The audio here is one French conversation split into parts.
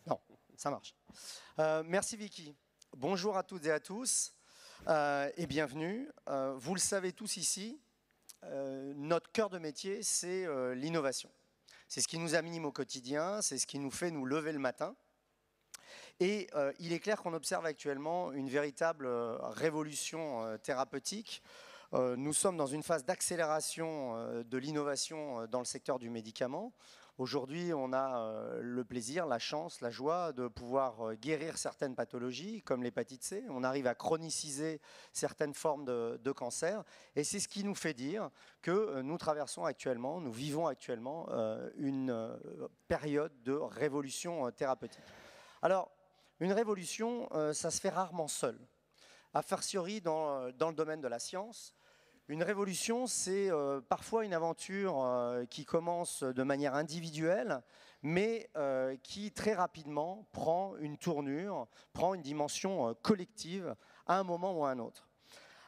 Non, ça marche. Merci Vicky. Bonjour à toutes et à tous et bienvenue. Vous le savez tous ici, notre cœur de métier, c'est l'innovation. C'est ce qui nous anime au quotidien, c'est ce qui nous fait nous lever le matin. Et il est clair qu'on observe actuellement une véritable révolution thérapeutique. Nous sommes dans une phase d'accélération de l'innovation dans le secteur du médicament. Aujourd'hui, on a le plaisir, la chance, la joie de pouvoir guérir certaines pathologies, comme l'hépatite C. On arrive à chroniciser certaines formes de cancer. Et c'est ce qui nous fait dire que nous traversons actuellement, nous vivons actuellement une période de révolution thérapeutique. Alors, une révolution, ça se fait rarement seul. A fortiori dans le domaine de la science. Une révolution, c'est parfois une aventure qui commence de manière individuelle, mais qui très rapidement prend une tournure, prend une dimension collective à un moment ou à un autre.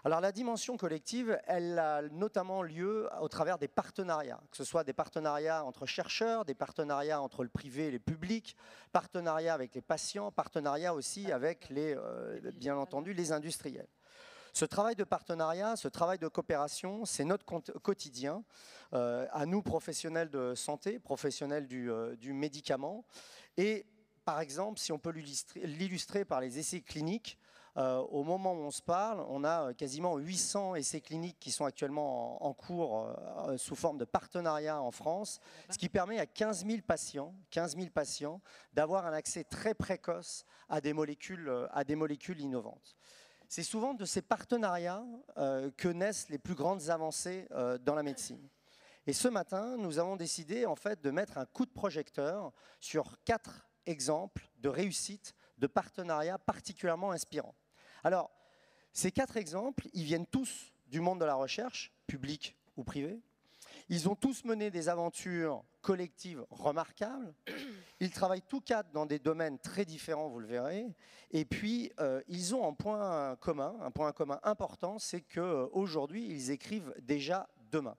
Alors la dimension collective, elle a notamment lieu au travers des partenariats, que ce soit des partenariats entre chercheurs, des partenariats entre le privé et le public, partenariats avec les patients, partenariats aussi avec bien entendu les industriels. Ce travail de partenariat, ce travail de coopération, c'est notre quotidien, à nous professionnels de santé, professionnels du médicament. Et par exemple, si on peut l'illustrer par les essais cliniques, au moment où on se parle, on a quasiment 800 essais cliniques qui sont actuellement en cours sous forme de partenariat en France, ce qui permet à 15 000 patients d'avoir un accès très précoce à des molécules innovantes. C'est souvent de ces partenariats que naissent les plus grandes avancées dans la médecine. Et ce matin, nous avons décidé en fait de mettre un coup de projecteur sur 4 exemples de réussite de partenariats particulièrement inspirants. Alors, ces 4 exemples, ils viennent tous du monde de la recherche, public ou privé. Ils ont tous mené des aventures collectives remarquables. Ils travaillent tous 4 dans des domaines très différents, vous le verrez. Et puis, ils ont un point commun important, c'est qu'aujourd'hui, ils écrivent déjà demain.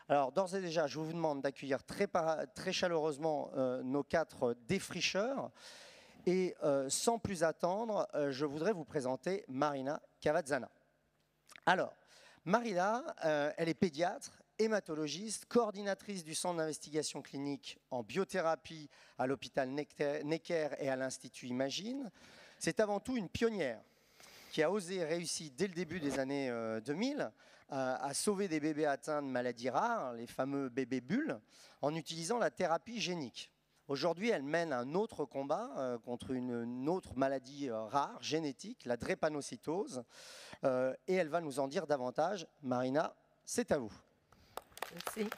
Alors, d'ores et déjà, je vous demande d'accueillir très chaleureusement nos 4 défricheurs. Et sans plus attendre, je voudrais vous présenter Marina Cavazzana. Alors, Marina, elle est pédiatre, hématologiste, coordinatrice du centre d'investigation clinique en biothérapie à l'hôpital Necker et à l'Institut Imagine. C'est avant tout une pionnière qui a osé et réussi dès le début des années 2000 à sauver des bébés atteints de maladies rares, les fameux bébés bulles, en utilisant la thérapie génique. Aujourd'hui, elle mène un autre combat contre une autre maladie rare, génétique, la drépanocytose, et elle va nous en dire davantage. Marina, c'est à vous. Merci.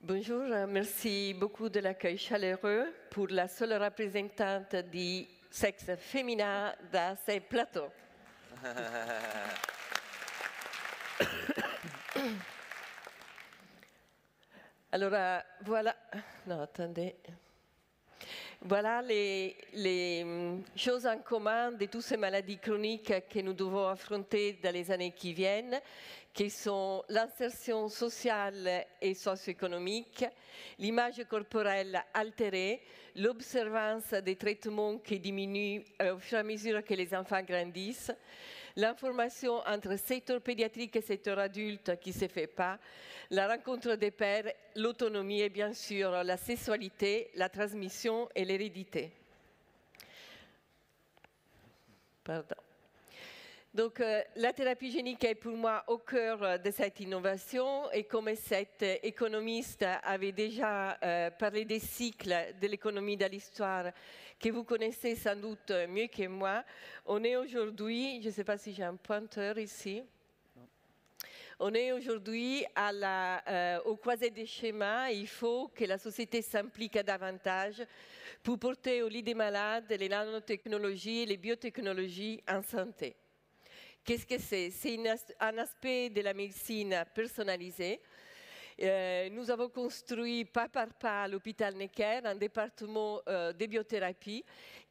Bonjour, merci beaucoup de l'accueil chaleureux pour la seule représentante du sexe féminin dans ces plateaux. Alors, voilà. Non, attendez. Voilà les choses en commun de toutes ces maladies chroniques que nous devons affronter dans les années qui viennent, qui sont l'insertion sociale et socio-économique, l'image corporelle altérée, l'observance des traitements qui diminuent au fur et à mesure que les enfants grandissent, l'information entre secteur pédiatrique et secteur adulte qui ne se fait pas, la rencontre des pairs, l'autonomie et bien sûr la sexualité, la transmission et l'hérédité. Pardon. Donc, la thérapie génique est pour moi au cœur de cette innovation et comme cet économiste avait déjà parlé des cycles de l'économie de l'histoire que vous connaissez sans doute mieux que moi, on est aujourd'hui, je ne sais pas si j'ai un pointeur ici, on est aujourd'hui au croisé des schémas. Il faut que la société s'implique davantage pour porter au lit des malades les nanotechnologies et les biotechnologies en santé. Qu'est-ce que c'est? C'est un aspect de la médecine personnalisée. Nous avons construit pas par pas à l'hôpital Necker un département de biothérapie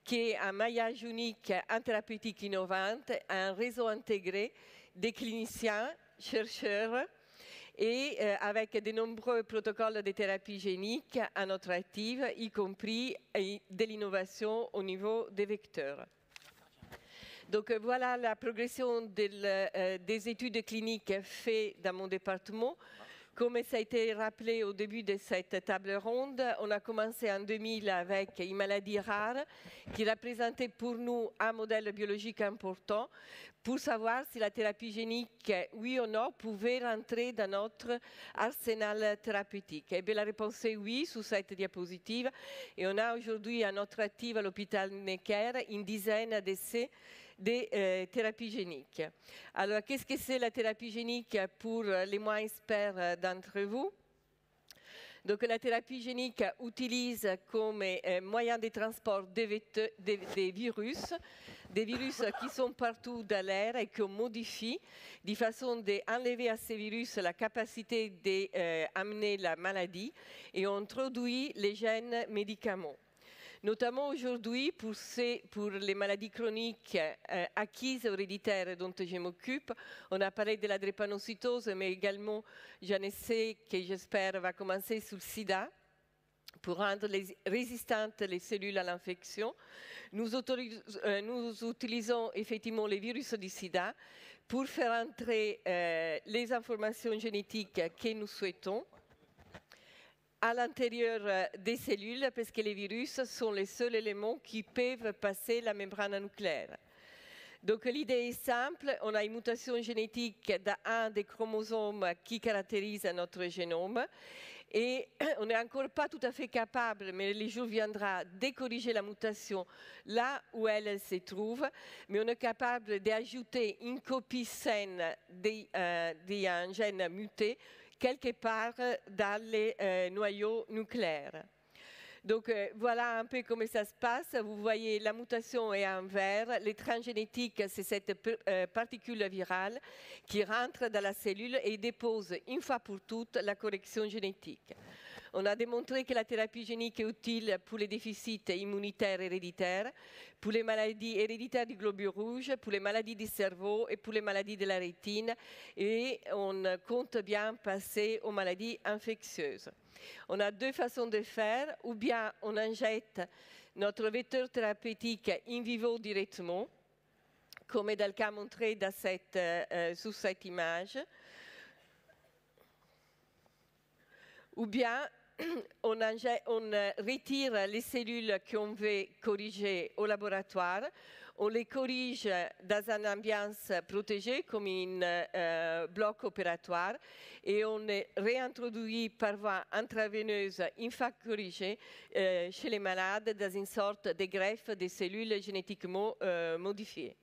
qui est un maillage unique en thérapeutique innovante, un réseau intégré des cliniciens, chercheurs et avec de nombreux protocoles de thérapie génique à notre active, y compris de l'innovation au niveau des vecteurs. Donc voilà la progression des études cliniques faites dans mon département. Comme ça a été rappelé au début de cette table ronde, on a commencé en 2000 avec une maladie rare qui représentait pour nous un modèle biologique important pour savoir si la thérapie génique, oui ou non, pouvait rentrer dans notre arsenal thérapeutique. Et bien, la réponse est oui, sous cette diapositive. Et on a aujourd'hui à notre active à l'hôpital Necker une dizaine d'essais de thérapie génique. Alors, qu'est-ce que c'est la thérapie génique pour les moins experts d'entre vous? Donc, la thérapie génique utilise comme moyen de transport des virus qui sont partout dans l'air et qu'on modifie de façon d'enlever à ces virus la capacité d'amener la maladie et on introduit les gènes médicaments. Notamment aujourd'hui, pour les maladies chroniques acquises héréditaires dont je m'occupe, on a parlé de la drépanocytose, mais également, j'en sais que j'espère va commencer sur le sida, pour rendre résistantes les cellules à l'infection. Nous utilisons effectivement les virus du sida pour faire entrer les informations génétiques que nous souhaitons à l'intérieur des cellules, parce que les virus sont les seuls éléments qui peuvent passer la membrane nucléaire. Donc l'idée est simple, on a une mutation génétique dans un des chromosomes qui caractérise notre génome et on n'est encore pas tout à fait capable, mais le jour viendra, de corriger la mutation là où elle se trouve, mais on est capable d'ajouter une copie saine d'un gène muté quelque part dans les noyaux nucléaires. Donc voilà un peu comment ça se passe. Vous voyez la mutation est en vert. Les transgénétiques, c'est cette particule virale qui rentre dans la cellule et dépose une fois pour toutes la correction génétique. On a démontré que la thérapie génique est utile pour les déficits immunitaires héréditaires, pour les maladies héréditaires du globule rouge, pour les maladies du cerveau et pour les maladies de la rétine. Et on compte bien passer aux maladies infectieuses. On a deux façons de faire, ou bien on injecte notre vecteur thérapeutique in vivo directement, comme dans le cas montré dans sous cette image, ou bien on retire les cellules qu'on veut corriger au laboratoire, on les corrige dans une ambiance protégée comme un bloc opératoire et on les réintroduit par voie intraveineuse une fois corrigées chez les malades dans une sorte de greffe des cellules génétiquement modifiées.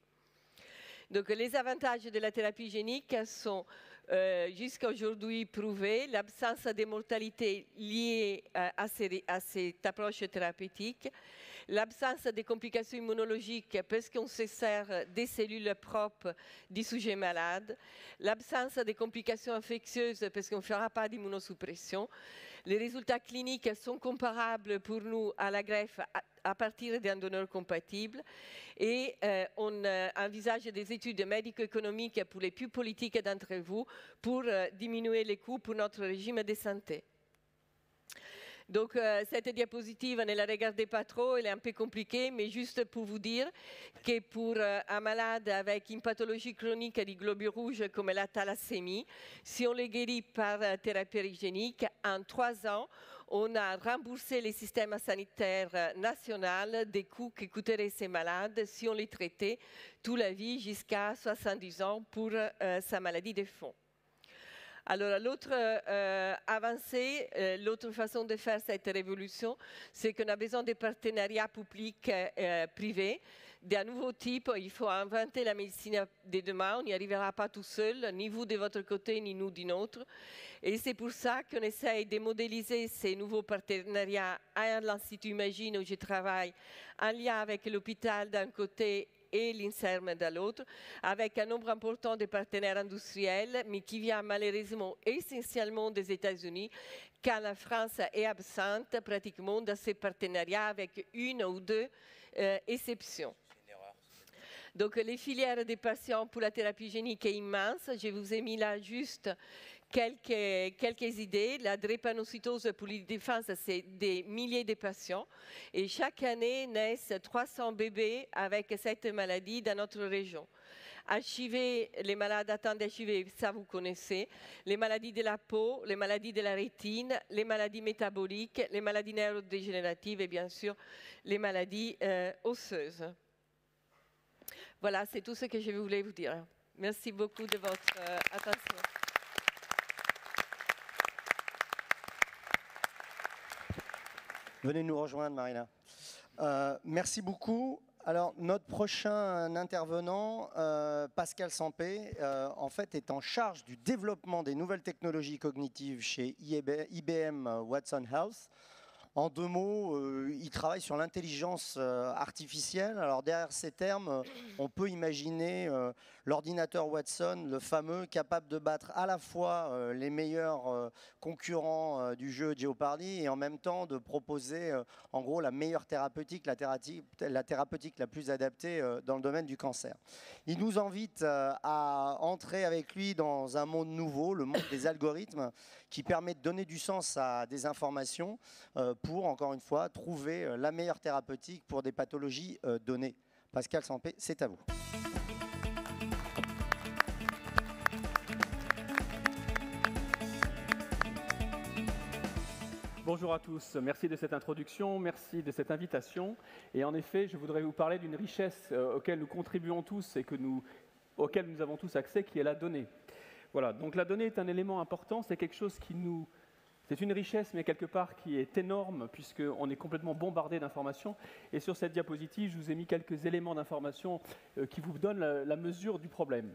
Donc les avantages de la thérapie génique sont jusqu'à aujourd'hui prouvé, l'absence de mortalité liée à cette approche thérapeutique, l'absence de complications immunologiques parce qu'on se sert des cellules propres du sujet malade, l'absence de complications infectieuses parce qu'on ne fera pas d'immunosuppression. Les résultats cliniques sont comparables pour nous à la greffe à partir d'un donneur compatible et on envisage des études médico-économiques pour les plus politiques d'entre vous pour diminuer les coûts pour notre régime de santé. Donc cette diapositive, ne la regardez pas trop, elle est un peu compliquée, mais juste pour vous dire que pour un malade avec une pathologie chronique du globule rouge comme la thalassémie, si on les guérit par thérapie génique, en 3 ans, on a remboursé les systèmes sanitaires nationaux des coûts que coûteraient ces malades si on les traitait toute la vie jusqu'à 70 ans pour sa maladie de fond. Alors, l'autre avancée, l'autre façon de faire cette révolution, c'est qu'on a besoin de partenariats publics-privés d'un nouveau type. Il faut inventer la médecine de demain. On n'y arrivera pas tout seul, ni vous de votre côté, ni nous d'un autre. Et c'est pour ça qu'on essaye de modéliser ces nouveaux partenariats à l'Institut Imagine où je travaille, en lien avec l'hôpital d'un côté et l'INSERM de l'autre, avec un nombre important de partenaires industriels, mais qui vient malheureusement essentiellement des États-Unis, car la France est absente pratiquement dans ces partenariats avec une ou deux exceptions. Donc les filières des patients pour la thérapie génique est immense. Je vous ai mis là juste quelques idées. La drépanocytose pour l'hyperdéfense, c'est des milliers de patients. Et chaque année naissent 300 bébés avec cette maladie dans notre région. HIV, les malades atteints d'HIV, ça vous connaissez. Les maladies de la peau, les maladies de la rétine, les maladies métaboliques, les maladies neurodégénératives et bien sûr les maladies osseuses. Voilà, c'est tout ce que je voulais vous dire. Merci beaucoup de votre attention. Venez nous rejoindre, Marina. Merci beaucoup. Alors, notre prochain intervenant, Pascal Sampé, en fait, est en charge du développement des nouvelles technologies cognitives chez IBM Watson Health. En 2 mots, il travaille sur l'intelligence artificielle. Alors derrière ces termes, on peut imaginer l'ordinateur Watson, le fameux, capable de battre à la fois les meilleurs concurrents du jeu Jeopardy et en même temps de proposer en gros la meilleure thérapeutique, la thérapeutique la plus adaptée dans le domaine du cancer. Il nous invite à entrer avec lui dans un monde nouveau, le monde des algorithmes, qui permet de donner du sens à des informations pour, encore une fois, trouver la meilleure thérapeutique pour des pathologies données. Pascal Sampé, c'est à vous. Bonjour à tous, merci de cette introduction, merci de cette invitation. Et en effet, je voudrais vous parler d'une richesse auquel nous contribuons tous et auquel nous avons tous accès, qui est la donnée. Voilà, donc la donnée est un élément important, c'est quelque chose qui nous... C'est une richesse, mais quelque part qui est énorme, puisqu'on est complètement bombardé d'informations. Et sur cette diapositive, je vous ai mis quelques éléments d'information qui vous donnent la mesure du problème.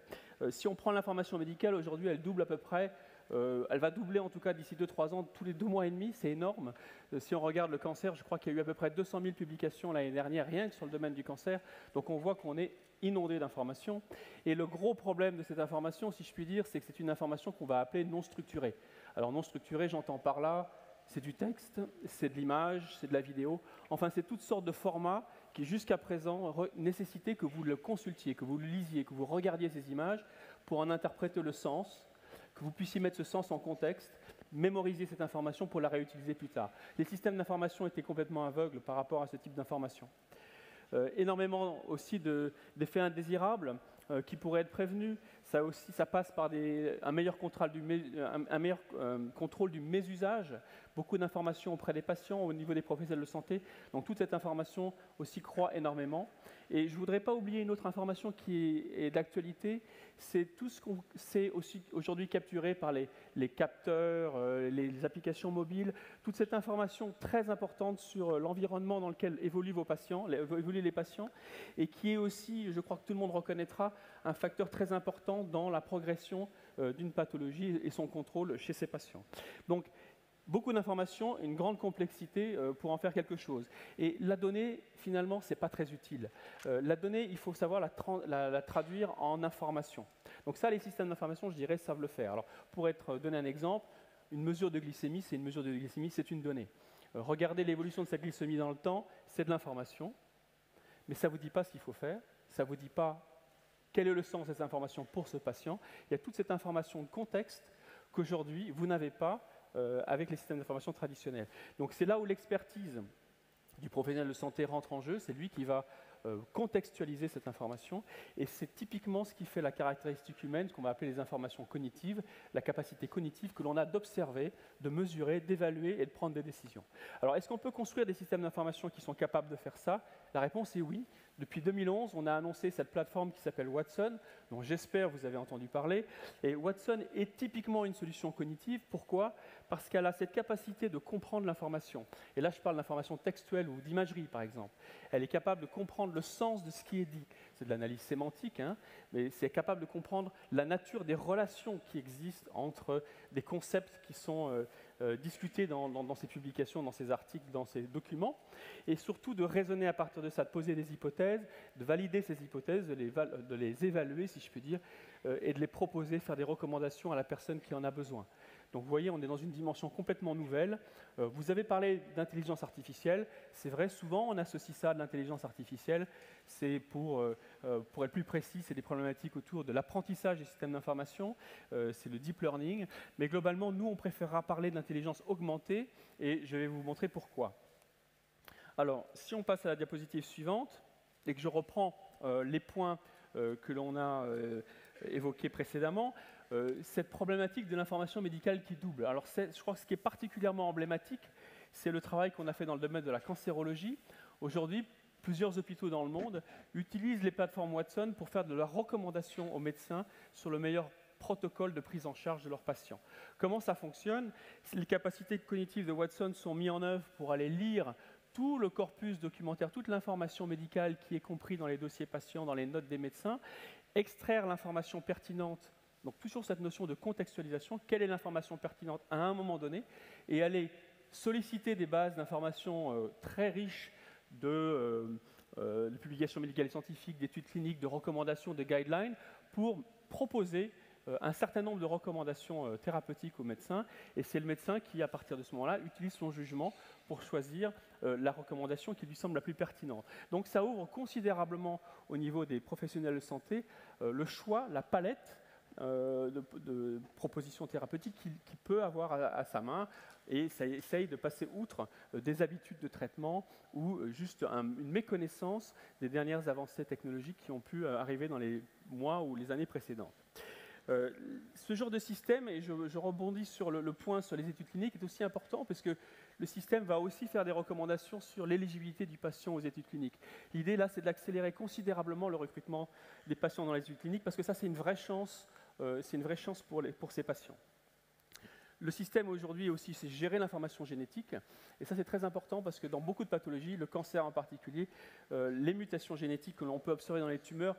Si on prend l'information médicale, aujourd'hui, elle double à peu près. Elle va doubler en tout cas d'ici 2-3 ans, tous les 2 mois et demi, c'est énorme. Si on regarde le cancer, je crois qu'il y a eu à peu près 200 000 publications l'année dernière, rien que sur le domaine du cancer. Donc on voit qu'on est inondé d'informations. Et le gros problème de cette information, si je puis dire, c'est que c'est une information qu'on va appeler non structurée. Alors non structurée, j'entends par là, c'est du texte, c'est de l'image, c'est de la vidéo. Enfin, c'est toutes sortes de formats qui, jusqu'à présent, nécessitaient que vous le consultiez, que vous le lisiez, que vous regardiez ces images pour en interpréter le sens, que vous puissiez mettre ce sens en contexte, mémoriser cette information pour la réutiliser plus tard. Les systèmes d'information étaient complètement aveugles par rapport à ce type d'information. Énormément aussi d'effets indésirables qui pourraient être prévenus. Ça passe par un meilleur contrôle du mésusage, beaucoup d'informations auprès des patients, au niveau des professionnels de santé. Donc toute cette information aussi croît énormément. Et je ne voudrais pas oublier une autre information qui est d'actualité, c'est tout ce qu'on sait aussi aujourd'hui capturé par les capteurs, les applications mobiles, toute cette information très importante sur l'environnement dans lequel évoluent les patients, et qui est aussi, je crois que tout le monde reconnaîtra, un facteur très important dans la progression d'une pathologie et son contrôle chez ces patients. Donc, beaucoup d'informations, une grande complexité pour en faire quelque chose. Et la donnée, finalement, ce n'est pas très utile. La donnée, il faut savoir la traduire en information. Donc ça, les systèmes d'information, je dirais, savent le faire. Alors, pour donner un exemple, une mesure de glycémie, c'est une donnée. Regardez l'évolution de sa glycémie dans le temps, c'est de l'information, mais ça ne vous dit pas ce qu'il faut faire, ça ne vous dit pas quel est le sens de cette information pour ce patient. Il y a toute cette information de contexte qu'aujourd'hui, vous n'avez pas avec les systèmes d'information traditionnels. Donc c'est là où l'expertise du professionnel de santé rentre en jeu, c'est lui qui va contextualiser cette information. Et c'est typiquement ce qui fait la caractéristique humaine, ce qu'on va appeler les informations cognitives, la capacité cognitive que l'on a d'observer, de mesurer, d'évaluer et de prendre des décisions. Alors, est-ce qu'on peut construire des systèmes d'information qui sont capables de faire ça? La réponse est oui. Depuis 2011, on a annoncé cette plateforme qui s'appelle Watson, dont j'espère vous avez entendu parler. Et Watson est typiquement une solution cognitive. Pourquoi? Parce qu'elle a cette capacité de comprendre l'information. Et là, je parle d'information textuelle ou d'imagerie, par exemple. Elle est capable de comprendre le sens de ce qui est dit. C'est de l'analyse sémantique, hein, mais c'est capable de comprendre la nature des relations qui existent entre des concepts qui sont discutés dans ces publications, dans ces articles, dans ces documents, et surtout de raisonner à partir de ça, de poser des hypothèses, de valider ces hypothèses, de les évaluer, si je puis dire, et de les proposer, faire des recommandations à la personne qui en a besoin. Donc vous voyez, on est dans une dimension complètement nouvelle. Vous avez parlé d'intelligence artificielle. C'est vrai, souvent on associe ça à de l'intelligence artificielle. C'est pour être plus précis, c'est des problématiques autour de l'apprentissage des systèmes d'information, c'est le deep learning. Mais globalement, nous, on préférera parler d'intelligence augmentée et je vais vous montrer pourquoi. Alors, si on passe à la diapositive suivante et que je reprends les points que l'on a évoqués précédemment, cette problématique de l'information médicale qui double. Alors, je crois que ce qui est particulièrement emblématique, c'est le travail qu'on a fait dans le domaine de la cancérologie. Aujourd'hui, plusieurs hôpitaux dans le monde utilisent les plateformes Watson pour faire de la recommandation aux médecins sur le meilleur protocole de prise en charge de leurs patients. Comment ça fonctionne? Les capacités cognitives de Watson sont mises en œuvre pour aller lire tout le corpus documentaire, toute l'information médicale qui est comprise dans les dossiers patients, dans les notes des médecins, extraire l'information pertinente. Donc toujours cette notion de contextualisation, quelle est l'information pertinente à un moment donné, et aller solliciter des bases d'informations très riches de publications médicales et scientifiques, d'études cliniques, de recommandations, de guidelines, pour proposer un certain nombre de recommandations thérapeutiques aux médecins, et c'est le médecin qui, à partir de ce moment-là, utilise son jugement pour choisir la recommandation qui lui semble la plus pertinente. Donc ça ouvre considérablement au niveau des professionnels de santé le choix, la palette de propositions thérapeutiques qu'il peut avoir à sa main, et ça essaye de passer outre des habitudes de traitement ou juste une méconnaissance des dernières avancées technologiques qui ont pu arriver dans les mois ou les années précédentes. Ce genre de système, et je rebondis sur le point sur les études cliniques, est aussi important parce que le système va aussi faire des recommandations sur l'éligibilité du patient aux études cliniques. L'idée là, c'est d'accélérer considérablement le recrutement des patients dans les études cliniques parce que ça, c'est une vraie chance pour ces patients. Le système aujourd'hui aussi, c'est gérer l'information génétique. Et ça, c'est très important parce que dans beaucoup de pathologies, le cancer en particulier, les mutations génétiques que l'on peut observer dans les tumeurs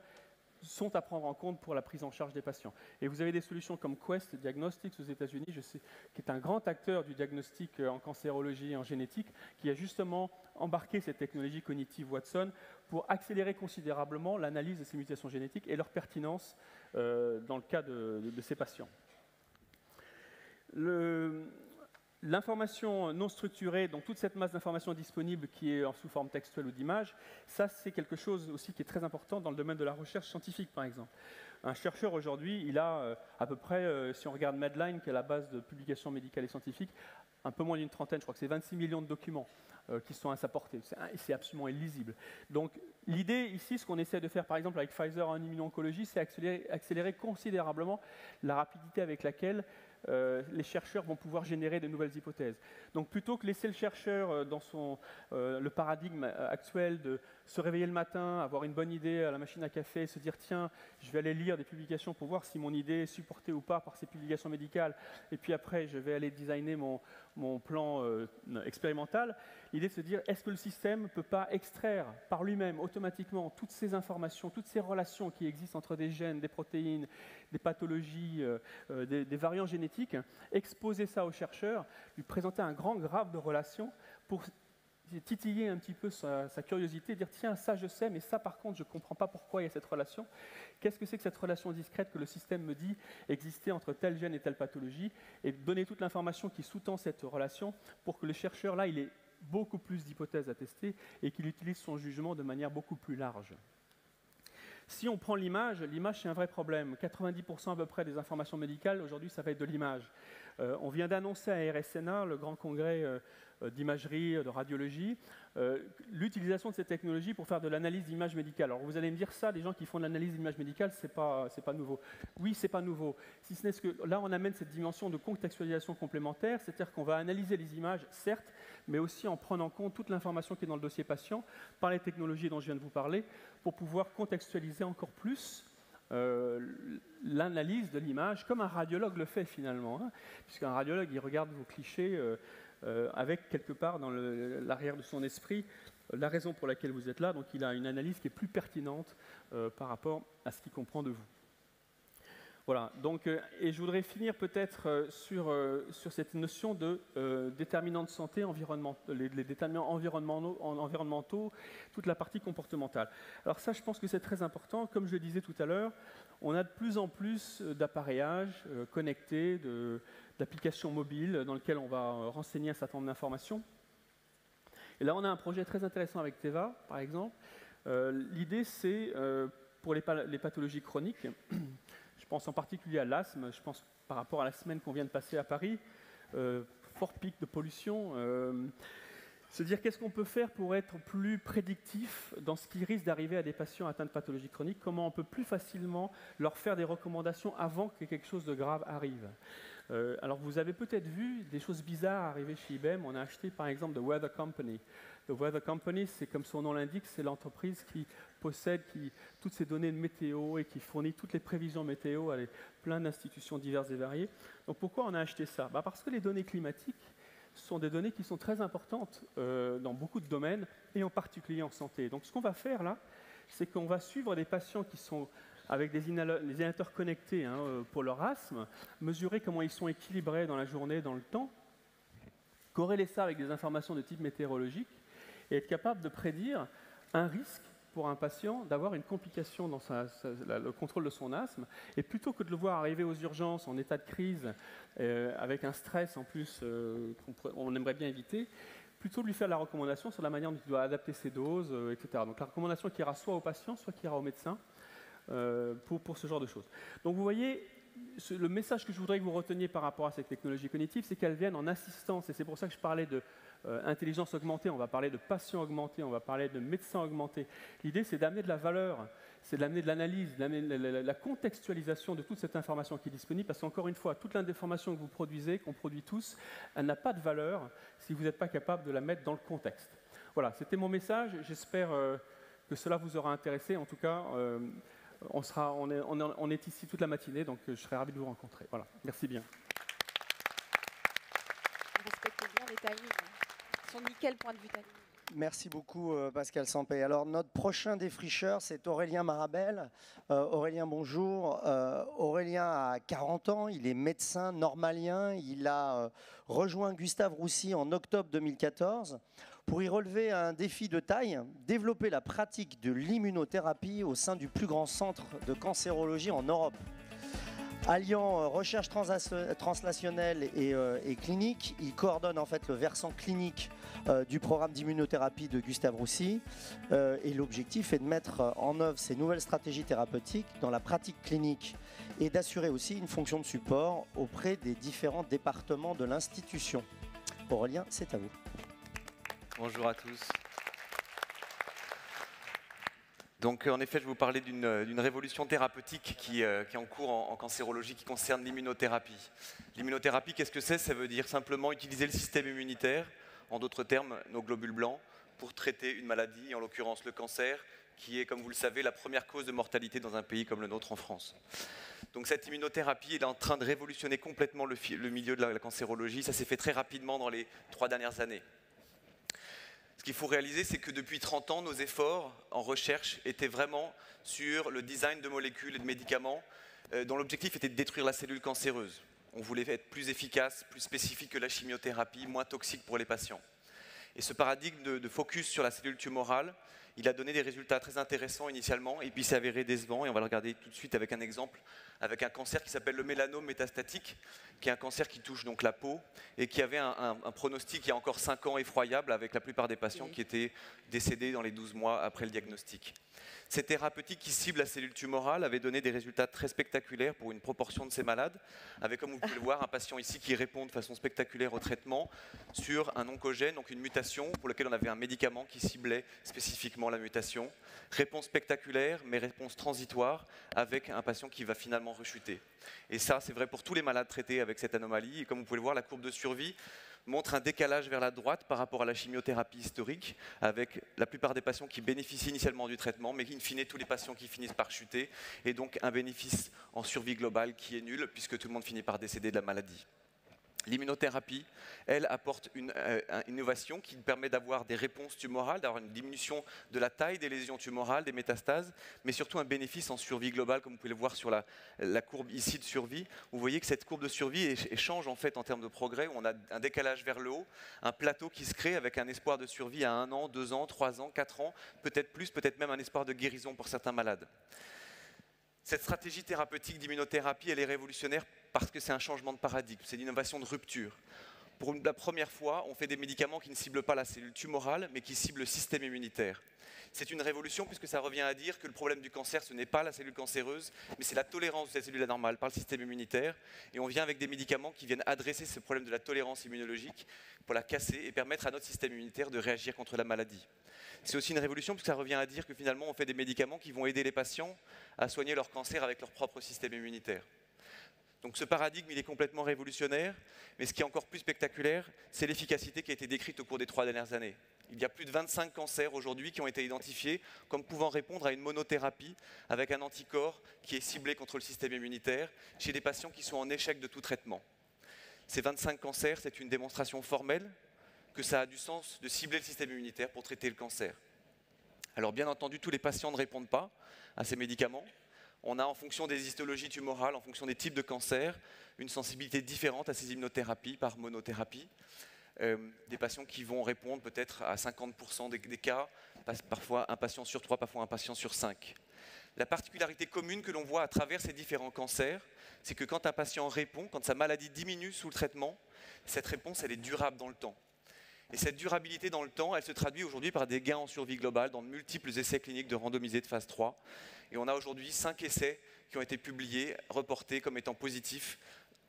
sont à prendre en compte pour la prise en charge des patients. Et vous avez des solutions comme Quest Diagnostics aux États-Unis, qui est un grand acteur du diagnostic en cancérologie et en génétique, qui a justement embarqué cette technologie cognitive Watson pour accélérer considérablement l'analyse de ces mutations génétiques et leur pertinence dans le cas de ces patients. L'information non structurée, donc toute cette masse d'informations disponible qui est sous forme textuelle ou d'image, ça c'est quelque chose aussi qui est très important dans le domaine de la recherche scientifique par exemple. Un chercheur aujourd'hui, il a à peu près, si on regarde Medline, qui est la base de publications médicales et scientifiques, un peu moins d'une trentaine, je crois que c'est 26 millions de documents qui sont à sa portée. C'est absolument illisible. Donc l'idée ici, ce qu'on essaie de faire par exemple avec Pfizer en immuno-oncologie, c'est accélérer considérablement la rapidité avec laquelle les chercheurs vont pouvoir générer de nouvelles hypothèses. Donc plutôt que laisser le chercheur dans le paradigme actuel de se réveiller le matin, avoir une bonne idée à la machine à café, se dire tiens, je vais aller lire des publications pour voir si mon idée est supportée ou pas par ces publications médicales, et puis après je vais aller designer mon plan expérimental, l'idée de se dire est-ce que le système ne peut pas extraire par lui-même automatiquement toutes ces informations, toutes ces relations qui existent entre des gènes, des protéines, des pathologies, des variants génétiques, exposer ça aux chercheurs, lui présenter un grand graphe de relations pour titiller un petit peu sa curiosité, dire tiens, ça je sais, mais ça par contre je ne comprends pas pourquoi il y a cette relation. Qu'est-ce que c'est que cette relation discrète que le système me dit exister entre tel gène et telle pathologie, et donner toute l'information qui sous-tend cette relation pour que le chercheur, là, il ait beaucoup plus d'hypothèses à tester et qu'il utilise son jugement de manière beaucoup plus large. Si on prend l'image c'est un vrai problème. 90% à peu près des informations médicales, aujourd'hui, ça va être de l'image. On vient d'annoncer à RSNA, le grand congrès d'imagerie, de radiologie, l'utilisation de ces technologies pour faire de l'analyse d'images médicales. Alors vous allez me dire ça, les gens qui font de l'analyse d'images médicales, c'est pas nouveau. Oui, c'est pas nouveau. Si ce n'est que là, on amène cette dimension de contextualisation complémentaire, c'est-à-dire qu'on va analyser les images, certes, mais aussi en prenant en compte toute l'information qui est dans le dossier patient par les technologies dont je viens de vous parler, pour pouvoir contextualiser encore plus l'analyse de l'image, comme un radiologue le fait finalement, hein, puisqu'un radiologue, il regarde vos clichés avec quelque part dans l'arrière de son esprit la raison pour laquelle vous êtes là, donc il a une analyse qui est plus pertinente par rapport à ce qu'il comprend de vous. Voilà, donc, et je voudrais finir peut-être sur cette notion de déterminants de santé, les déterminants environnementaux, toute la partie comportementale. Alors ça, je pense que c'est très important. Comme je le disais tout à l'heure, on a de plus en plus d'appareillages connectés, d'applications mobiles dans lesquelles on va renseigner un certain nombre d'informations. Et là, on a un projet très intéressant avec Teva, par exemple. L'idée, c'est pour les pathologies chroniques. Je pense en particulier à l'asthme, je pense par rapport à la semaine qu'on vient de passer à Paris, fort pic de pollution, se dire qu'est-ce qu'on peut faire pour être plus prédictif dans ce qui risque d'arriver à des patients atteints de pathologies chroniques, comment on peut plus facilement leur faire des recommandations avant que quelque chose de grave arrive. Alors vous avez peut-être vu des choses bizarres arriver chez IBM, on a acheté par exemple The Weather Company. The Weather Company, c'est comme son nom l'indique, c'est l'entreprise qui possède toutes ces données de météo et qui fournit toutes les prévisions météo à plein d'institutions diverses et variées. Donc pourquoi on a acheté ça? Parce que les données climatiques sont des données qui sont très importantes dans beaucoup de domaines et en particulier en santé. Donc ce qu'on va faire là, c'est qu'on va suivre des patients qui sont avec des inhalateurs connectés pour leur asthme, mesurer comment ils sont équilibrés dans la journée, dans le temps, corréler ça avec des informations de type météorologique et être capable de prédire un risque pour un patient d'avoir une complication dans le contrôle de son asthme. Et plutôt que de le voir arriver aux urgences en état de crise, avec un stress en plus qu'on aimerait bien éviter, plutôt de lui faire la recommandation sur la manière dont il doit adapter ses doses, etc. Donc la recommandation qui ira soit au patient, soit qui ira au médecin pour ce genre de choses. Donc vous voyez, le message que je voudrais que vous reteniez par rapport à cette technologie cognitive, c'est qu'elles viennent en assistance, et c'est pour ça que je parlais de intelligence augmentée, on va parler de patients augmentés, on va parler de médecins augmentés. L'idée, c'est d'amener de la valeur, c'est d'amener de l'analyse, d'amener la contextualisation de toute cette information qui est disponible, parce qu'encore une fois, toute l'information que vous produisez, qu'on produit tous, elle n'a pas de valeur si vous n'êtes pas capable de la mettre dans le contexte. Voilà, c'était mon message, j'espère que cela vous aura intéressé. En tout cas, on est ici toute la matinée, donc je serai ravi de vous rencontrer. Voilà, merci bien. On respecte bien les timings. Ils sont nickel point de vue timing. Merci beaucoup Pascal Sampé. Alors notre prochain défricheur, c'est Aurélien Marabel. Aurélien, bonjour. Aurélien a 40 ans, il est médecin normalien. Il a rejoint Gustave Roussy en octobre 2014 pour y relever un défi de taille, développer la pratique de l'immunothérapie au sein du plus grand centre de cancérologie en Europe. Alliant recherche translationnelle et clinique, il coordonne en fait le versant clinique du programme d'immunothérapie de Gustave Roussy. Et l'objectif est de mettre en œuvre ces nouvelles stratégies thérapeutiques dans la pratique clinique et d'assurer aussi une fonction de support auprès des différents départements de l'institution. Aurélien, c'est à vous. Bonjour à tous. Donc en effet, je vais vous parler d'une révolution thérapeutique qui est en cours en cancérologie qui concerne l'immunothérapie. L'immunothérapie, qu'est-ce que c'est? Ça veut dire simplement utiliser le système immunitaire, en d'autres termes, nos globules blancs, pour traiter une maladie, en l'occurrence le cancer, qui est, comme vous le savez, la première cause de mortalité dans un pays comme le nôtre en France. Donc cette immunothérapie est en train de révolutionner complètement le milieu de la cancérologie. Ça s'est fait très rapidement dans les 3 dernières années. Ce qu'il faut réaliser, c'est que depuis 30 ans, nos efforts en recherche étaient vraiment sur le design de molécules et de médicaments dont l'objectif était de détruire la cellule cancéreuse. On voulait être plus efficace, plus spécifique que la chimiothérapie, moins toxique pour les patients. Et ce paradigme de focus sur la cellule tumorale, il a donné des résultats très intéressants initialement, et puis s'est avéré décevant, et on va le regarder tout de suite avec un exemple avec un cancer qui s'appelle le mélanome métastatique, qui est un cancer qui touche donc la peau et qui avait un pronostic il y a encore 5 ans effroyable avec la plupart des patients qui étaient décédés dans les 12 mois après le diagnostic. Ces thérapeutiques qui ciblent la cellule tumorale avaient donné des résultats très spectaculaires pour une proportion de ces malades, avec, comme vous pouvez le voir, un patient ici qui répond de façon spectaculaire au traitement sur un oncogène, donc une mutation pour laquelle on avait un médicament qui ciblait spécifiquement la mutation. Réponse spectaculaire, mais réponse transitoire, avec un patient qui va finalement rechuter. Et ça, c'est vrai pour tous les malades traités avec cette anomalie. Et comme vous pouvez le voir, la courbe de survie montre un décalage vers la droite par rapport à la chimiothérapie historique, avec la plupart des patients qui bénéficient initialement du traitement, mais in fine tous les patients qui finissent par chuter, et donc un bénéfice en survie globale qui est nul, puisque tout le monde finit par décéder de la maladie. L'immunothérapie, elle, apporte une innovation qui permet d'avoir des réponses tumorales, d'avoir une diminution de la taille des lésions tumorales, des métastases, mais surtout un bénéfice en survie globale, comme vous pouvez le voir sur la courbe ici de survie. Vous voyez que cette courbe de survie change en fait en termes de progrès, où on a un décalage vers le haut, un plateau qui se crée avec un espoir de survie à 1 an, 2 ans, 3 ans, 4 ans, peut-être plus, peut-être même un espoir de guérison pour certains malades. Cette stratégie thérapeutique d'immunothérapie, elle est révolutionnaire parce que c'est un changement de paradigme, c'est une innovation de rupture. Pour la première fois, on fait des médicaments qui ne ciblent pas la cellule tumorale, mais qui ciblent le système immunitaire. C'est une révolution puisque ça revient à dire que le problème du cancer, ce n'est pas la cellule cancéreuse, mais c'est la tolérance de cette cellule anormale par le système immunitaire. Et on vient avec des médicaments qui viennent adresser ce problème de la tolérance immunologique pour la casser et permettre à notre système immunitaire de réagir contre la maladie. C'est aussi une révolution puisque ça revient à dire que finalement on fait des médicaments qui vont aider les patients à soigner leur cancer avec leur propre système immunitaire. Donc ce paradigme, il est complètement révolutionnaire, mais ce qui est encore plus spectaculaire, c'est l'efficacité qui a été décrite au cours des 3 dernières années. Il y a plus de 25 cancers aujourd'hui qui ont été identifiés comme pouvant répondre à une monothérapie avec un anticorps qui est ciblé contre le système immunitaire chez des patients qui sont en échec de tout traitement. Ces 25 cancers, c'est une démonstration formelle que ça a du sens de cibler le système immunitaire pour traiter le cancer. Alors bien entendu, tous les patients ne répondent pas à ces médicaments. On a, en fonction des histologies tumorales, en fonction des types de cancers, une sensibilité différente à ces immunothérapies par monothérapie. Des patients qui vont répondre peut-être à 50% des cas, parfois un patient sur 3, parfois un patient sur 5. La particularité commune que l'on voit à travers ces différents cancers, c'est que quand un patient répond, quand sa maladie diminue sous le traitement, cette réponse elle est durable dans le temps. Et cette durabilité dans le temps, elle se traduit aujourd'hui par des gains en survie globale dans de multiples essais cliniques de randomisés de phase 3. Et on a aujourd'hui 5 essais qui ont été publiés, reportés comme étant positifs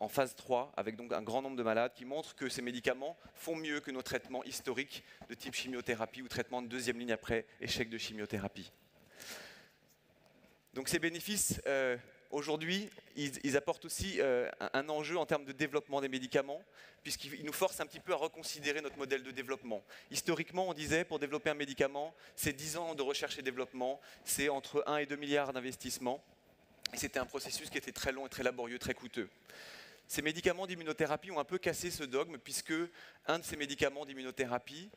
en phase 3, avec donc un grand nombre de malades qui montrent que ces médicaments font mieux que nos traitements historiques de type chimiothérapie ou traitement de 2e ligne après échec de chimiothérapie. Donc ces bénéfices, aujourd'hui, ils apportent aussi un enjeu en termes de développement des médicaments, puisqu'ils nous forcent un petit peu à reconsidérer notre modèle de développement. Historiquement, on disait, pour développer un médicament, c'est 10 ans de recherche et développement, c'est entre 1 et 2 milliards d'investissements, et c'était un processus qui était très long et très laborieux, très coûteux. Ces médicaments d'immunothérapie ont un peu cassé ce dogme, puisque un de ces médicaments d'immunothérapie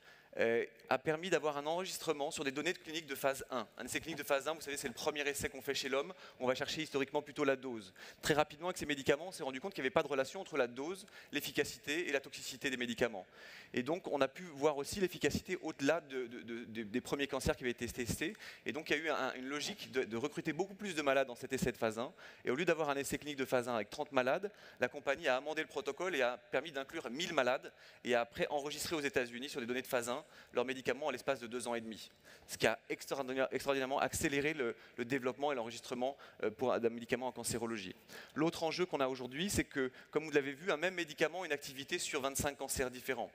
a permis d'avoir un enregistrement sur des données de clinique de phase 1. Un essai clinique de phase 1, vous savez, c'est le premier essai qu'on fait chez l'homme. On va chercher historiquement plutôt la dose. Très rapidement, avec ces médicaments, on s'est rendu compte qu'il n'y avait pas de relation entre la dose, l'efficacité et la toxicité des médicaments. Et donc, on a pu voir aussi l'efficacité au-delà des premiers cancers qui avaient été testés. Et donc, il y a eu une logique de recruter beaucoup plus de malades dans cet essai de phase 1. Et au lieu d'avoir un essai clinique de phase 1 avec 30 malades, la compagnie a amendé le protocole et a permis d'inclure 1000 malades et a après enregistré aux États-Unis sur des données de phase 1 leurs médicaments en l'espace de 2 ans et demi. Ce qui a extraordinairement accéléré le développement et l'enregistrement d'un médicament en cancérologie. L'autre enjeu qu'on a aujourd'hui, c'est que, comme vous l'avez vu, un même médicament a une activité sur 25 cancers différents.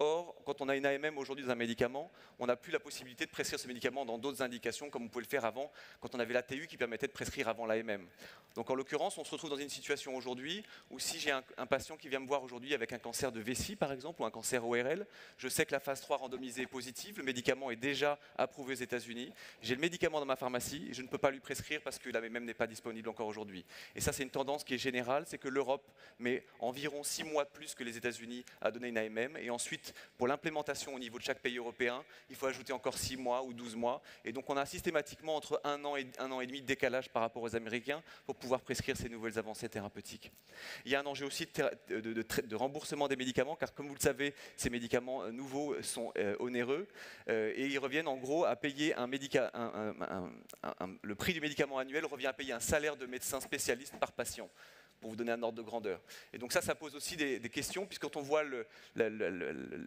Or, quand on a une AMM aujourd'hui dans un médicament, on n'a plus la possibilité de prescrire ce médicament dans d'autres indications, comme on pouvait le faire avant, quand on avait l'ATU qui permettait de prescrire avant l'AMM. Donc en l'occurrence, on se retrouve dans une situation aujourd'hui où si j'ai un patient qui vient me voir aujourd'hui avec un cancer de vessie, par exemple, ou un cancer ORL, je sais que la phase 3 randomisée est positive, le médicament est déjà approuvé aux États-Unis, j'ai le médicament dans ma pharmacie, et je ne peux pas lui prescrire parce que l'AMM n'est pas disponible encore aujourd'hui. Et ça, c'est une tendance qui est générale, c'est que l'Europe met environ 6 mois de plus que les États-Unis à donner une AMM, et ensuite ensuite, pour l'implémentation au niveau de chaque pays européen, il faut ajouter encore 6 mois ou 12 mois. Et donc on a systématiquement entre 1 an et 1 an et demi de décalage par rapport aux Américains pour pouvoir prescrire ces nouvelles avancées thérapeutiques. Il y a un enjeu aussi de remboursement des médicaments, car comme vous le savez, ces médicaments nouveaux sont onéreux et ils reviennent en gros à payer le prix du médicament annuel revient à payer un salaire de médecin spécialiste par patient, pour vous donner un ordre de grandeur. Et donc ça pose aussi des questions, puisque quand on voit le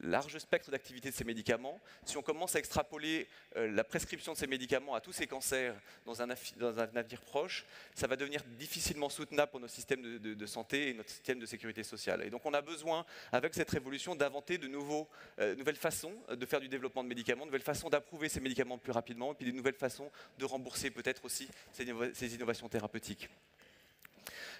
large spectre d'activité de ces médicaments, si on commence à extrapoler la prescription de ces médicaments à tous ces cancers dans un avenir proche, ça va devenir difficilement soutenable pour nos systèmes de santé et notre système de sécurité sociale. Et donc on a besoin, avec cette révolution, d'inventer de nouvelles façons de faire du développement de médicaments, de nouvelles façons d'approuver ces médicaments plus rapidement, et puis de nouvelles façons de rembourser peut-être aussi ces innovations thérapeutiques.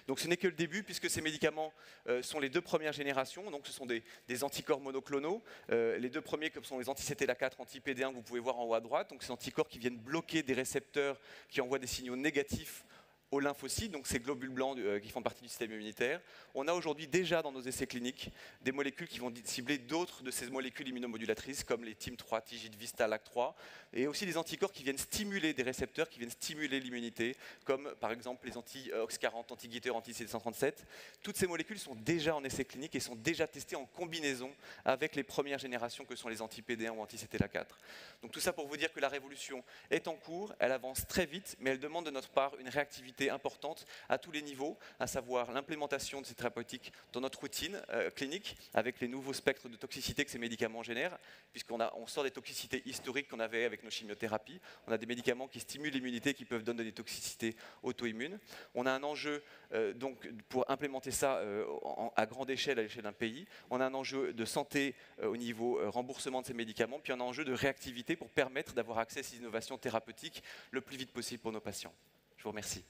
Donc ce n'est que le début, puisque ces médicaments sont les 2 premières générations, donc ce sont des anticorps monoclonaux. Les 2 premiers comme sont les anti-CTLA4, anti-PD1 que vous pouvez voir en haut à droite, donc ces anticorps qui viennent bloquer des récepteurs qui envoient des signaux négatifs aux lymphocytes, donc ces globules blancs qui font partie du système immunitaire. On a aujourd'hui déjà dans nos essais cliniques des molécules qui vont cibler d'autres de ces molécules immunomodulatrices comme les TIM3, TIGIT, VISTA, LAC3, et aussi des anticorps qui viennent stimuler des récepteurs, qui viennent stimuler l'immunité, comme par exemple les anti-OX40, anti-GITR, anti-CD137. Toutes ces molécules sont déjà en essais cliniques et sont déjà testées en combinaison avec les premières générations que sont les anti-PD1 ou anti-CTLA4. Donc tout ça pour vous dire que la révolution est en cours, elle avance très vite, mais elle demande de notre part une réactivité importante à tous les niveaux, à savoir l'implémentation de ces thérapeutiques dans notre routine clinique, avec les nouveaux spectres de toxicité que ces médicaments génèrent, puisqu'on sort des toxicités historiques qu'on avait avec nos chimiothérapies. On a des médicaments qui stimulent l'immunité, qui peuvent donner des toxicités auto-immunes. On a un enjeu donc pour implémenter ça à grande échelle, à l'échelle d'un pays. On a un enjeu de santé au niveau remboursement de ces médicaments, puis on a un enjeu de réactivité pour permettre d'avoir accès à ces innovations thérapeutiques le plus vite possible pour nos patients. Je vous remercie.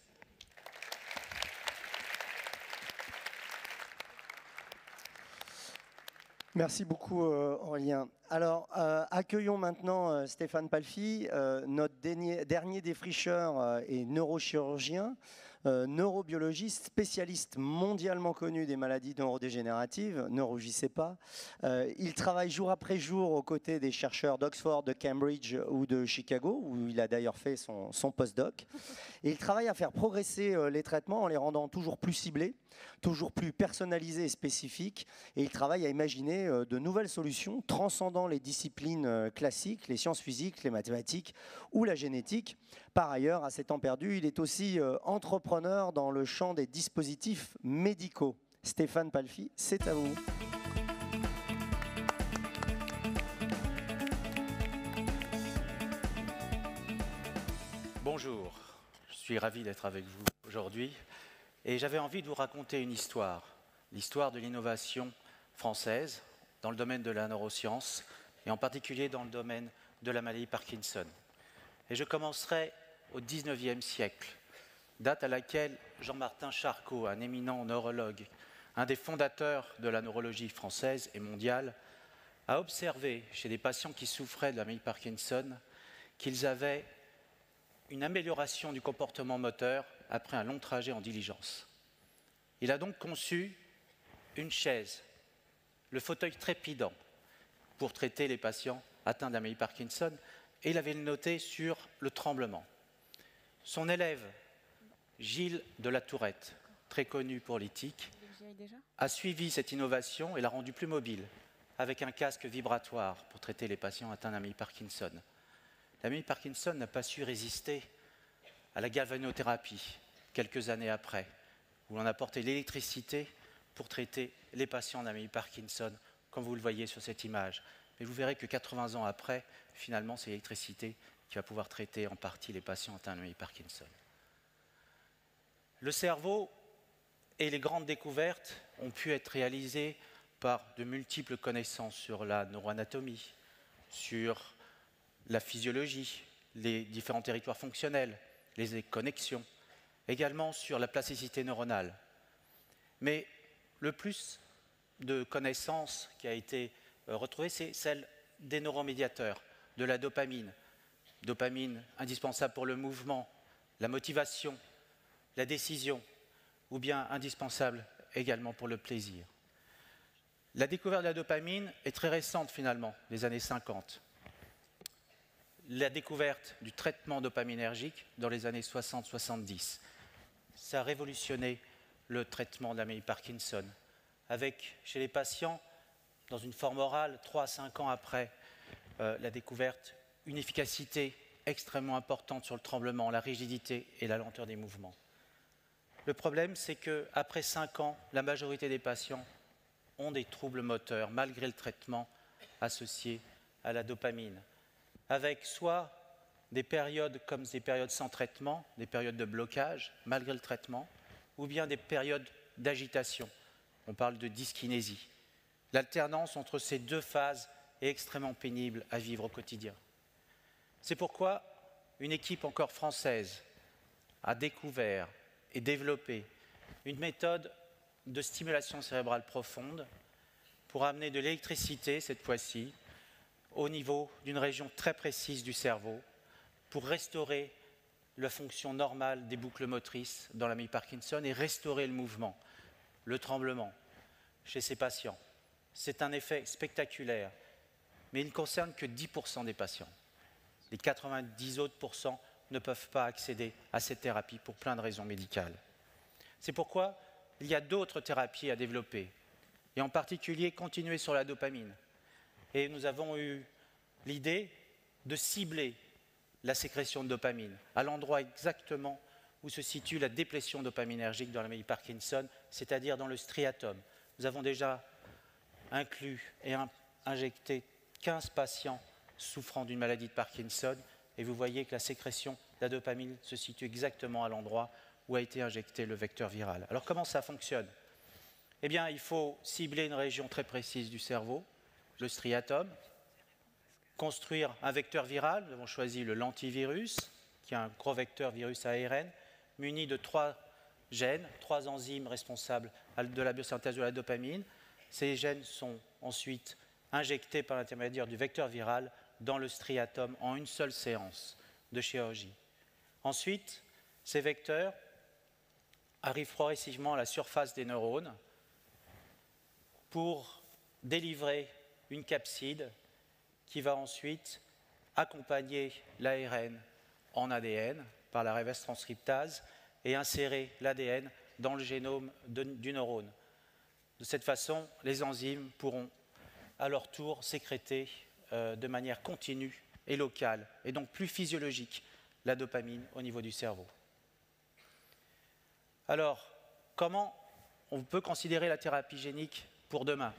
Merci beaucoup Aurélien. Alors accueillons maintenant Stéphane Palfi, notre dernier défricheur et neurochirurgien, neurobiologiste, spécialiste mondialement connu des maladies neurodégénératives, ne rougissez pas. Il travaille jour après jour aux côtés des chercheurs d'Oxford, de Cambridge ou de Chicago, où il a d'ailleurs fait son postdoc. Et il travaille à faire progresser les traitements en les rendant toujours plus ciblés, toujours plus personnalisés et spécifiques. Et il travaille à imaginer de nouvelles solutions transcendant les disciplines classiques, les sciences physiques, les mathématiques ou la génétique. Par ailleurs, à ses temps perdus, il est aussi entrepreneur dans le champ des dispositifs médicaux. Stéphane Palfi, c'est à vous. Bonjour, je suis ravi d'être avec vous aujourd'hui et j'avais envie de vous raconter une histoire, l'histoire de l'innovation française dans le domaine de la neuroscience et en particulier dans le domaine de la maladie Parkinson. Et je commencerai au XIXe siècle, date à laquelle Jean-Martin Charcot, un éminent neurologue, un des fondateurs de la neurologie française et mondiale, a observé chez des patients qui souffraient de la maladie Parkinson qu'ils avaient une amélioration du comportement moteur après un long trajet en diligence. Il a donc conçu une chaise, le fauteuil trépidant, pour traiter les patients atteints de la maladie Parkinson, et il avait noté sur le tremblement. Son élève, Gilles de la Tourette, très connu pour l'éthique, a suivi cette innovation et l'a rendu plus mobile, avec un casque vibratoire pour traiter les patients atteints de la maladie Parkinson. La maladie Parkinson n'a pas su résister à la galvanothérapie quelques années après, où l'on a apporté l'électricité pour traiter les patients de la maladie Parkinson, comme vous le voyez sur cette image. Mais vous verrez que 80 ans après, finalement, c'est l'électricité qui va pouvoir traiter en partie les patients atteints de la maladie Parkinson. Le cerveau et les grandes découvertes ont pu être réalisées par de multiples connaissances sur la neuroanatomie, sur la physiologie, les différents territoires fonctionnels, les connexions, également sur la plasticité neuronale. Mais le plus de connaissances qui a été retrouvée, c'est celle des neuromédiateurs, de la dopamine. Dopamine indispensable pour le mouvement, la motivation, la décision, ou bien indispensable également pour le plaisir. La découverte de la dopamine est très récente finalement, des années 50. La découverte du traitement dopaminergique dans les années 60-70. Ça a révolutionné le traitement de la maladie de Parkinson, avec chez les patients, dans une forme orale, 3 à 5 ans après la découverte, une efficacité extrêmement importante sur le tremblement, la rigidité et la lenteur des mouvements. Le problème, c'est qu'après 5 ans, la majorité des patients ont des troubles moteurs, malgré le traitement associé à la dopamine, avec soit des périodes comme des périodes sans traitement, des périodes de blocage, malgré le traitement, ou bien des périodes d'agitation. On parle de dyskinésie. L'alternance entre ces deux phases est extrêmement pénible à vivre au quotidien. C'est pourquoi une équipe encore française a découvert et développé une méthode de stimulation cérébrale profonde pour amener de l'électricité, cette fois-ci, au niveau d'une région très précise du cerveau, pour restaurer la fonction normale des boucles motrices dans la maladie Parkinson et restaurer le mouvement, le tremblement chez ces patients. C'est un effet spectaculaire, mais il ne concerne que 10% des patients. Les 90 autres pourcents ne peuvent pas accéder à cette thérapie pour plein de raisons médicales. C'est pourquoi il y a d'autres thérapies à développer, et en particulier continuer sur la dopamine. Et nous avons eu l'idée de cibler la sécrétion de dopamine à l'endroit exactement où se situe la déplétion dopaminergique dans la maladie Parkinson, c'est-à-dire dans le striatum. Nous avons déjà inclus et injecté 15 patients souffrant d'une maladie de Parkinson, et vous voyez que la sécrétion de la dopamine se situe exactement à l'endroit où a été injecté le vecteur viral. Alors comment ça fonctionne? Eh bien, il faut cibler une région très précise du cerveau, le striatum, construire un vecteur viral. Nous avons choisi le lentivirus, qui est un gros vecteur virus ARN, muni de 3 gènes, 3 enzymes responsables de la biosynthèse de la dopamine. Ces gènes sont ensuite injectés par l'intermédiaire du vecteur viral dans le striatum en une seule séance de chirurgie. Ensuite, ces vecteurs arrivent progressivement à la surface des neurones pour délivrer une capside qui va ensuite accompagner l'ARN en ADN par la reverse transcriptase et insérer l'ADN dans le génome du neurone. De cette façon, les enzymes pourront à leur tour sécréter de manière continue et locale, et donc plus physiologique, la dopamine au niveau du cerveau. Alors, comment on peut considérer la thérapie génique pour demain?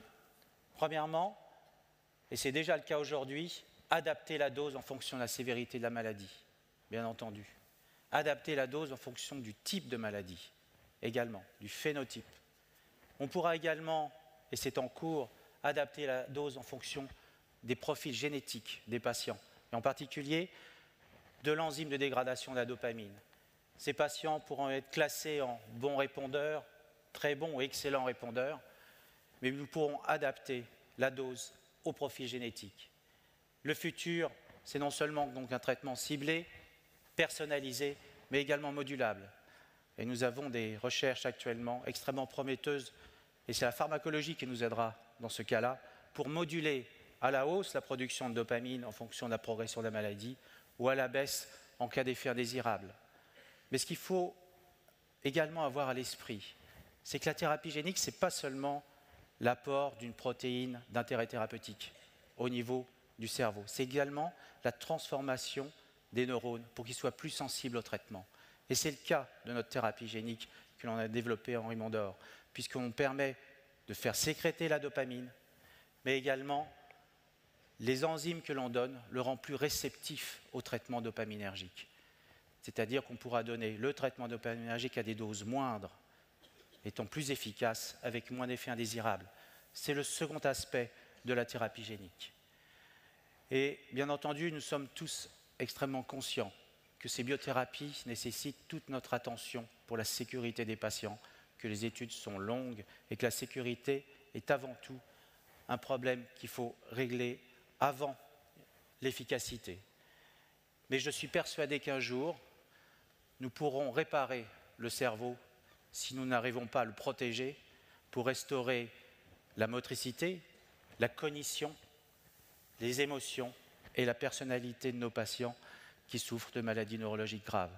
Premièrement, et c'est déjà le cas aujourd'hui, adapter la dose en fonction de la sévérité de la maladie, bien entendu. Adapter la dose en fonction du type de maladie, également, du phénotype. On pourra également, et c'est en cours, adapter la dose en fonction des profils génétiques des patients, et en particulier de l'enzyme de dégradation de la dopamine. Ces patients pourront être classés en bons répondeurs, très bons ou excellents répondeurs, mais nous pourrons adapter la dose au profil génétique. Le futur, c'est non seulement donc un traitement ciblé, personnalisé, mais également modulable. Et nous avons des recherches actuellement extrêmement prometteuses, et c'est la pharmacologie qui nous aidera dans ce cas-là, pour moduler à la hausse la production de dopamine en fonction de la progression de la maladie, ou à la baisse en cas d'effet indésirable. Mais ce qu'il faut également avoir à l'esprit, c'est que la thérapie génique, ce n'est pas seulement l'apport d'une protéine d'intérêt thérapeutique au niveau du cerveau, c'est également la transformation des neurones pour qu'ils soient plus sensibles au traitement. Et c'est le cas de notre thérapie génique que l'on a développée à Henri Mondor, puisqu'on permet de faire sécréter la dopamine, mais également les enzymes que l'on donne le rendent plus réceptif au traitement dopaminergique. C'est-à-dire qu'on pourra donner le traitement dopaminergique à des doses moindres, étant plus efficace, avec moins d'effets indésirables. C'est le second aspect de la thérapie génique. Et bien entendu, nous sommes tous extrêmement conscients que ces biothérapies nécessitent toute notre attention pour la sécurité des patients, que les études sont longues et que la sécurité est avant tout un problème qu'il faut régler avant l'efficacité. Mais je suis persuadé qu'un jour, nous pourrons réparer le cerveau si nous n'arrivons pas à le protéger pour restaurer la motricité, la cognition, les émotions et la personnalité de nos patients qui souffrent de maladies neurologiques graves.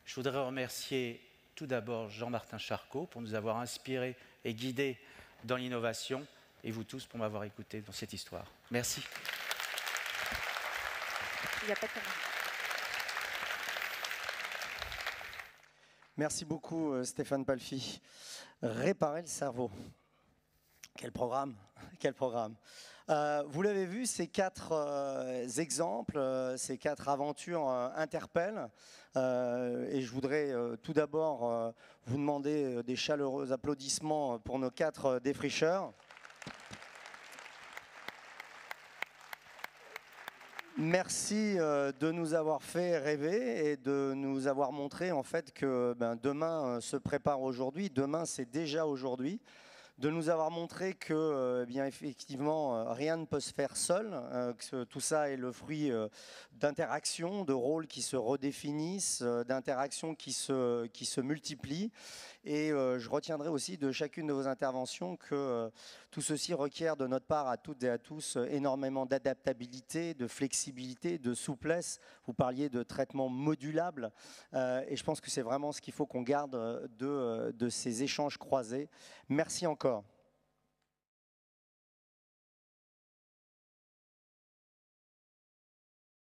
Je voudrais remercier tout d'abord Jean-Martin Charcot pour nous avoir inspirés et guidés dans l'innovation, et vous tous pour m'avoir écouté dans cette histoire. Merci. Il n'y a pas de caméra. Merci beaucoup Stéphane Palfi. Réparer le cerveau. Quel programme, quel programme. Vous l'avez vu, ces 4 exemples, ces 4 aventures interpellent. Et je voudrais tout d'abord vous demander des chaleureux applaudissements pour nos 4 défricheurs. Merci de nous avoir fait rêver et de nous avoir montré en fait que demain se prépare aujourd'hui, demain c'est déjà aujourd'hui. De nous avoir montré que, bien effectivement, rien ne peut se faire seul, que tout ça est le fruit d'interactions, de rôles qui se redéfinissent, d'interactions qui se multiplient. Et je retiendrai aussi de chacune de vos interventions que tout ceci requiert de notre part à toutes et à tous énormément d'adaptabilité, de flexibilité, de souplesse. Vous parliez de traitement modulable et je pense que c'est vraiment ce qu'il faut qu'on garde de ces échanges croisés. Merci encore.